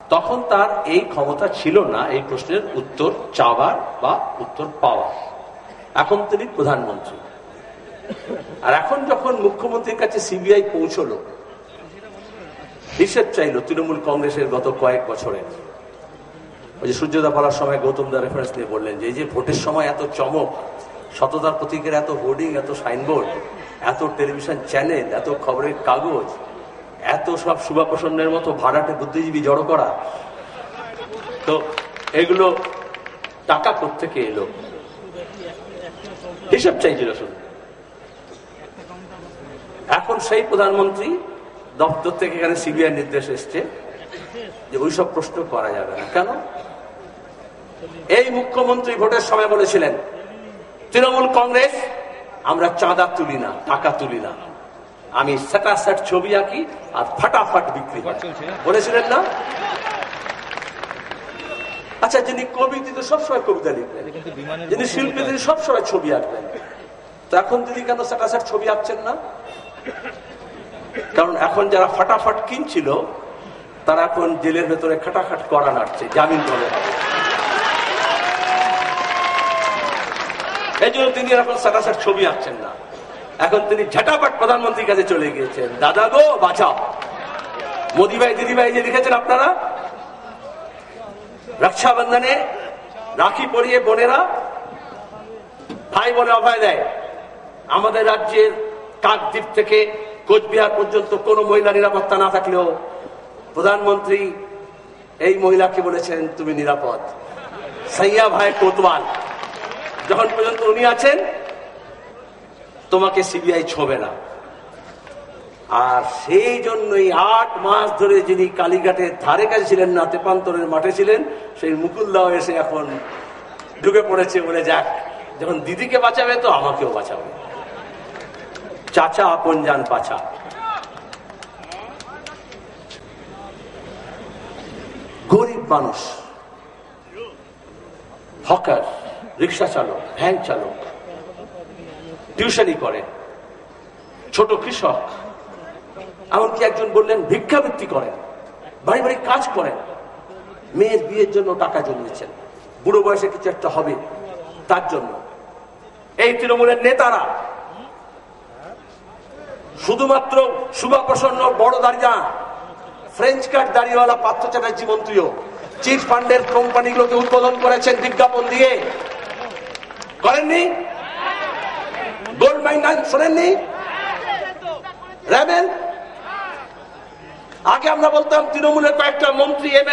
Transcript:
তখন তার এই ক্ষমতা ছিল না এই প্রশ্নের উত্তর চাওয়ার বা উত্তর পাওয়ার। এখন তিনি প্রধানমন্ত্রী, আর এখন যখন মুখ্যমন্ত্রীর কাছে সিবিআই পৌঁছলো, হিসেব চাইল তৃণমূল কংগ্রেসের গত কয়েক বছরের। ওই যে সূর্যদা বলার সময় গৌতম দা রেফারেন্স নিয়ে বললেন যে এই যে ভোটের সময় এত চমক, সততার প্রতীকের এত হোর্ডিং, এত সাইনবোর্ড, এত টেলিভিশন চ্যানেল, এত খবরের কাগজ, এত সব সুভাপ্রসন্নের মতো ভাড়াটে বুদ্ধিজীবী জড়ো করা, তো এগুলো টাকা কোত্থেকে এলো হিসেব চাইছিল শুধু। এখন সেই প্রধানমন্ত্রী দপ্তর থেকে এখানে সিবিআই নির্দেশ এসছে যে ওইসব প্রশ্ন করা যাবে না। কেন? এই মুখ্যমন্ত্রী ভোটের সময় বলেছিলেন তৃণমূল কংগ্রেস আমরা চাঁদা তুলি না, টাকা তুলি না, আমি সেট ছবি আঁকি আর ফাটাফাট বিক্রি বলেছিলেন না? আচ্ছা, যিনি কবি তিনি সবসময় কবিতা লিখবেন, যিনি শিল্পী তিনি সবসময় ছবি আঁকবেন, তো এখন তিনি কেন সেট ছবি আঁকছেন না? কারণ এখন যারা ফাটাফাট কিনছিল তারা এখন জেলের ভেতরে খাটাখাট করা নাড়ছে, জামিন করে। এই জন্য তিনি এখন সেট ছবি আঁকছেন না। এখন তিনি ঝাঁটাপাট প্রধানমন্ত্রীর কাছে চলে গিয়েছেন, দাদা গো বাঁচাও। মোদি ভাই দিদি ভাই যে লিখেছেন আপনারা, রক্ষাবন্ধনে রাখি পরিয়ে বোনেরা ভাই বোনে অভয় দেয়। আমাদের রাজ্যের কাকদ্বীপ থেকে কোচবিহার পর্যন্ত কোন মহিলা নিরাপত্তা না থাকলেও প্রধানমন্ত্রী এই মহিলাকে বলেছেন তুমি নিরাপদ। সাইয়া ভাই কোতওয়াল, যখন পর্যন্ত উনি আছেন তোমাকে সিবিআই ছোবে না। আর সেই জন্যই 8 মাস ধরে যিনি কালীঘাটের ধারে কাছে ছিলেন না, তেপান্তরের মাঠে ছিলেন, সেই মুকুলদাও এসে এখন ঢুকে পড়েছে, বলে যাক যখন দিদিকে বাঁচাবে তো আমাকেও বাঁচাবে। চাচা আপন জান পাছা। গরিব মানুষ, হকার, রিক্সা চালক, ভ্যান চালক, টিউশনি করে, ছোট কৃষক, এমনকি একজন বললেন ভিক্ষাবৃত্তি করেন, বাড়ি বাড়ি কাজ করেন, মেয়ের বিয়ের জন্য টাকা জমিয়েছেন, বুড়ো বয়সে কিছু একটা হবে তার জন্য। এই তৃণমূলের নেতারা শুধুমাত্র শুভাপ্রসন্ন বড় দাঁড়িয়ে ফ্রেঞ্চ কার্ড দাঁড়িয়েওয়ালা পার্থ চ্যাটার্জি মন্ত্রীও চিট ফান্ডের কোম্পানিগুলোকে উদ্বোধন করেছেন বিজ্ঞাপন দিয়ে, করেননি? গোল্ড মাইন শোনেননি? র্যাবেন, আগে আমরা বলতাম তৃণমূলের কয়েকটা মন্ত্রী